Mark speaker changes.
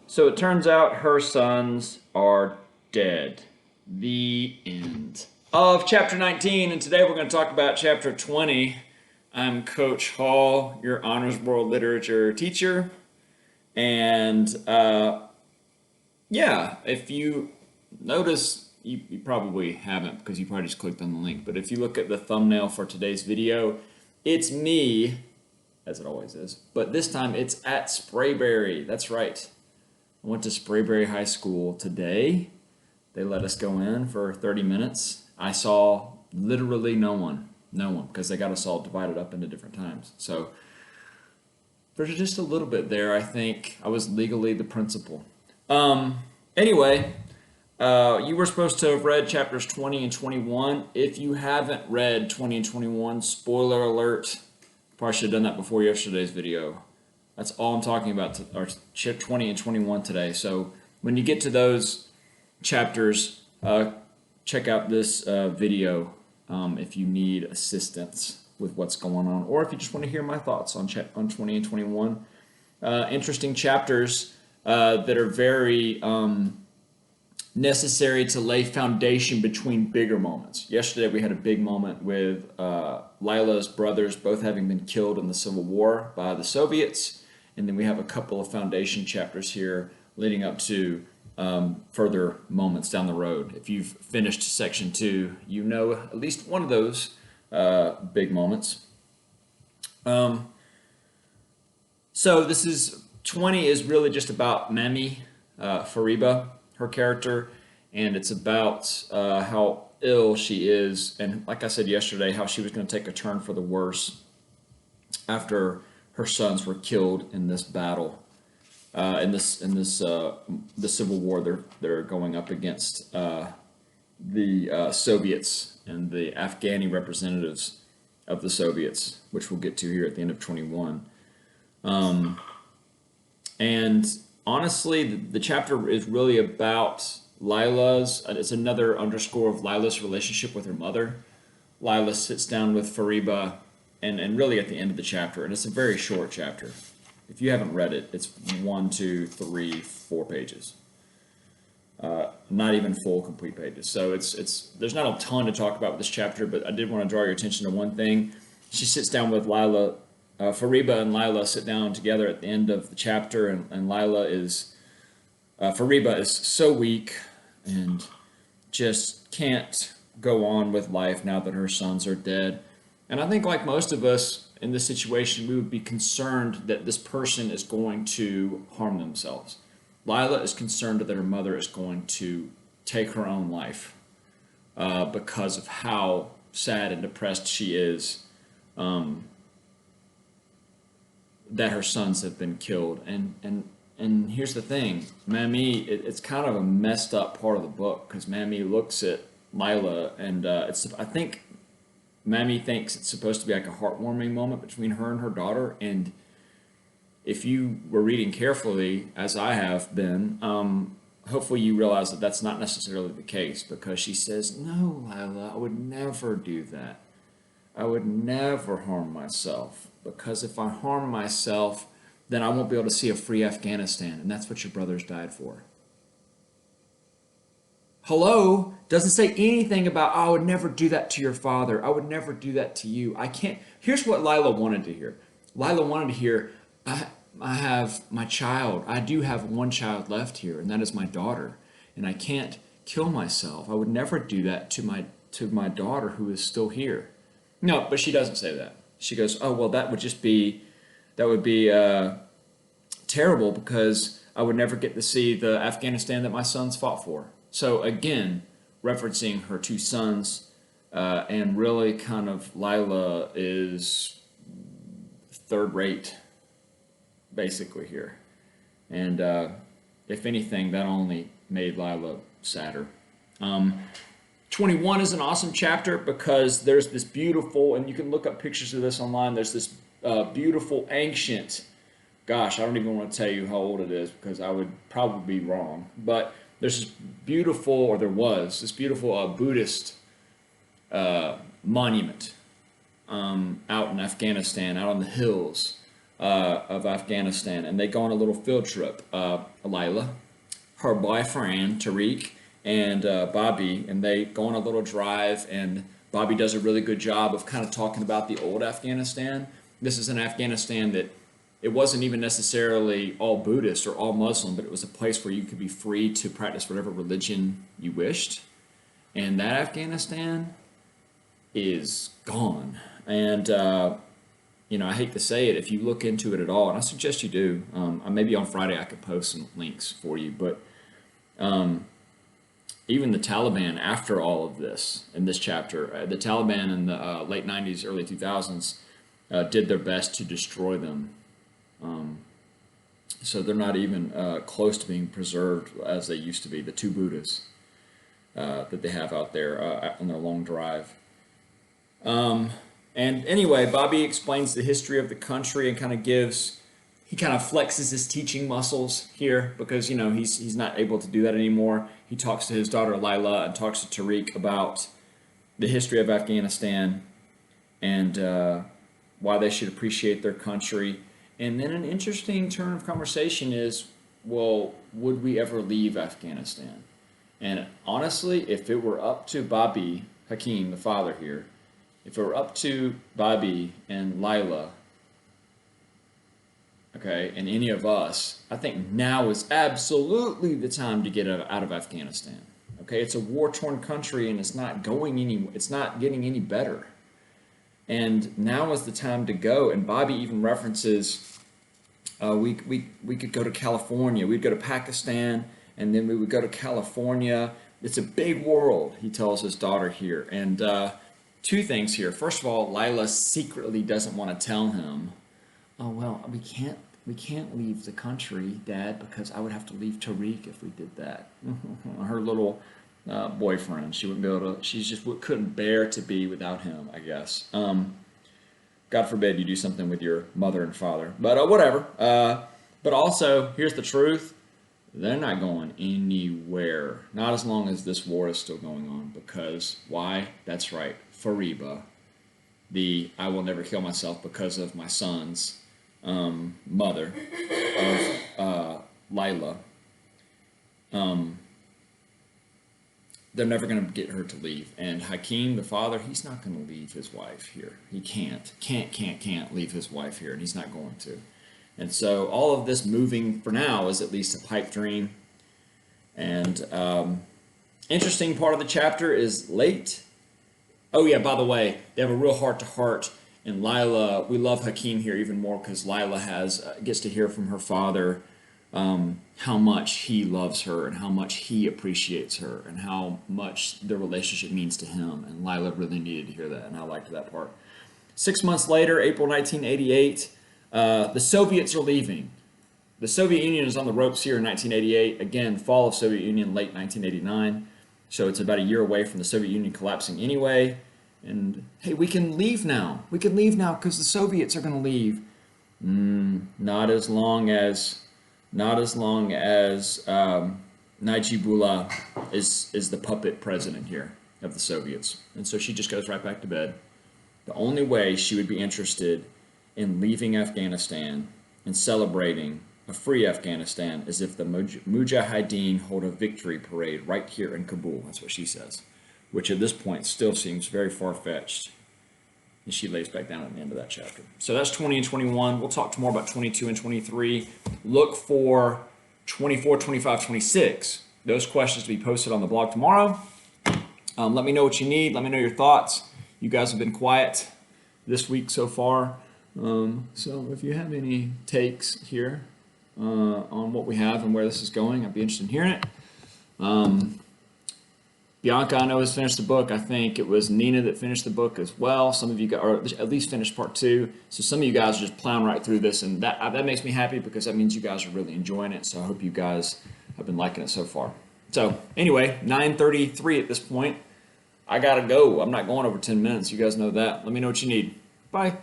Speaker 1: So it turns out her sons are dead. The end of chapter 19, and today we're going to talk about chapter 20. I'm Coach Hall, your Honors World Literature teacher, and if you notice, you probably haven't because you probably just clicked on the link, but if you look at the thumbnail for today's video, it's me, as it always is, but this time it's at Sprayberry. That's right. I went to Sprayberry High School today. They let us go in for 30 minutes. I saw literally no one, because they got us all divided up into different times. So there's just a little bit there. I think I was legally the principal. Anyway, you were supposed to have read chapters 20 and 21. If you haven't read 20 and 21, spoiler alert, probably should have done that before yesterday's video. That's all I'm talking about, are 20 and 21 today. So when you get to those chapters, check out this video if you need assistance with what's going on, or if you just want to hear my thoughts on 20 and 21. Interesting chapters that are very necessary to lay foundation between bigger moments. Yesterday we had a big moment with Lila's brothers both having been killed in the Civil War by the Soviets. And then we have a couple of foundation chapters here leading up to further moments down the road. If you've finished section 2, you know at least one of those big moments. So this is 20 is really just about Mami, Fariba, her character, and it's about how ill she is, and like I said yesterday, how she was going to take a turn for the worse after her sons were killed in this battle, the Civil War. They're going up against the Soviets and the Afghani representatives of the Soviets, which we'll get to here at the end of 21. And honestly, the chapter is really about Lila's. It's another underscore of Lila's relationship with her mother. Lila sits down with Fariba, and really at the end of the chapter, and it's a very short chapter. If you haven't read it, it's 1, 2, 3, 4 pages. Not even full complete pages. So there's not a ton to talk about with this chapter, but I did want to draw your attention to one thing. She sits down with Lila. Fariba and Lila sit down together at the end of the chapter, and Fariba is so weak and just can't go on with life now that her sons are dead. And I think, like most of us in this situation, we would be concerned that this person is going to harm themselves. Lila is concerned that her mother is going to take her own life because of how sad and depressed she is that her sons have been killed. And here's the thing, Mami, it's kind of a messed up part of the book, because Mami looks at Lila, and I think Mami thinks it's supposed to be like a heartwarming moment between her and her daughter. And if you were reading carefully, as I have been, hopefully you realize that that's not necessarily the case, because she says, "No, Lila, I would never do that. I would never harm myself, because if I harm myself, then I won't be able to see a free Afghanistan, and that's what your brothers died for." Hello? Doesn't say anything about, "Oh, I would never do that to your father. I would never do that to you." I can't. Here's what Lila wanted to hear. Lila wanted to hear, I have my child. I do have one child left here, and that is my daughter, and I can't kill myself. I would never do that to my daughter who is still here. No, but she doesn't say that. She goes, "Oh, well, that would be terrible, because I would never get to see the Afghanistan that my sons fought for." So again, referencing her two sons, and really kind of Lila is third rate, basically, here. And if anything, that only made Lila sadder. 21 is an awesome chapter because there's this beautiful, and you can look up pictures of this online, there's this beautiful ancient, gosh, I don't even want to tell you how old it is because I would probably be wrong, but there's this beautiful, or there was this beautiful Buddhist monument out in Afghanistan, out on the hills, of Afghanistan, and they go on a little field trip. Lila, her boyfriend Tariq, and Bobby, and they go on a little drive, and Bobby does a really good job of kind of talking about the old Afghanistan. This is an Afghanistan that it wasn't even necessarily all Buddhist or all Muslim, but it was a place where you could be free to practice whatever religion you wished. And that Afghanistan is gone. And, I hate to say it, if you look into it at all, and I suggest you do, maybe on Friday I could post some links for you, but even the Taliban, after all of this, in this chapter, the Taliban in the late 90s, early 2000s, did their best to destroy them. So they're not even close to being preserved as they used to be, the two Buddhas that they have out there on their long drive. And anyway, Bobby explains the history of the country and kind of he kind of flexes his teaching muscles here because, he's not able to do that anymore. He talks to his daughter Lila and talks to Tariq about the history of Afghanistan and why they should appreciate their country. And then an interesting turn of conversation is, well, would we ever leave Afghanistan? And honestly, if it were up to Bobby, Hakeem, the father here, if it were up to Bobby and Lila, okay, and any of us, I think now is absolutely the time to get out of Afghanistan. Okay, it's a war-torn country and it's not getting any better. And now is the time to go. And Bobby even references we could go to California, we'd go to Pakistan, and then we would go to California. It's a big world, he tells his daughter here. And two things here. First of all, Lila secretly doesn't want to tell him, oh, well, we can't leave the country, Dad, because I would have to leave Tariq if we did that. Her little boyfriend, she wouldn't be able to, she just couldn't bear to be without him, I guess. God forbid you do something with your mother and father, but whatever. But also, here's the truth. They're not going anywhere. Not as long as this war is still going on. Because, why? That's right. Fariba, the I will never kill myself because of my son's mother of Lila. They're never going to get her to leave. And Hakeem, the father, he's not going to leave his wife here. He can't leave his wife here, and he's not going to. And so all of this moving for now is at least a pipe dream. And interesting part of the chapter is late. Oh yeah, by the way, they have a real heart-to-heart. And Lila, we love Hakeem here even more because Lila gets to hear from her father how much he loves her and how much he appreciates her and how much their relationship means to him. And Lila really needed to hear that, and I liked that part. 6 months later, April 1988, the Soviets are leaving. The Soviet Union is on the ropes here in 1988. Again, fall of Soviet Union, late 1989. So it's about a year away from the Soviet Union collapsing anyway. And hey, we can leave now. We can leave now because the Soviets are going to leave. Not as long as Najibullah is the puppet president here of the Soviets. And so she just goes right back to bed. The only way she would be interested in leaving Afghanistan and celebrating a free Afghanistan is if the Mujahideen hold a victory parade right here in Kabul. That's what she says, which at this point still seems very far-fetched. And she lays back down at the end of that chapter. So that's 20 and 21. We'll talk more about 22 and 23. Look for 24, 25, 26. Those questions to be posted on the blog tomorrow. Let me know what you need. Let me know your thoughts. You guys have been quiet this week so far. So if you have any takes here on what we have and where this is going, I'd be interested in hearing it. Bianca, I know, has finished the book. I think it was Nina that finished the book as well. Some of you guys, or at least finished part 2. So some of you guys are just plowing right through this, and that makes me happy because that means you guys are really enjoying it. So I hope you guys have been liking it so far. So anyway, 9:33 at this point. I gotta go. I'm not going over 10 minutes. You guys know that. Let me know what you need. Bye.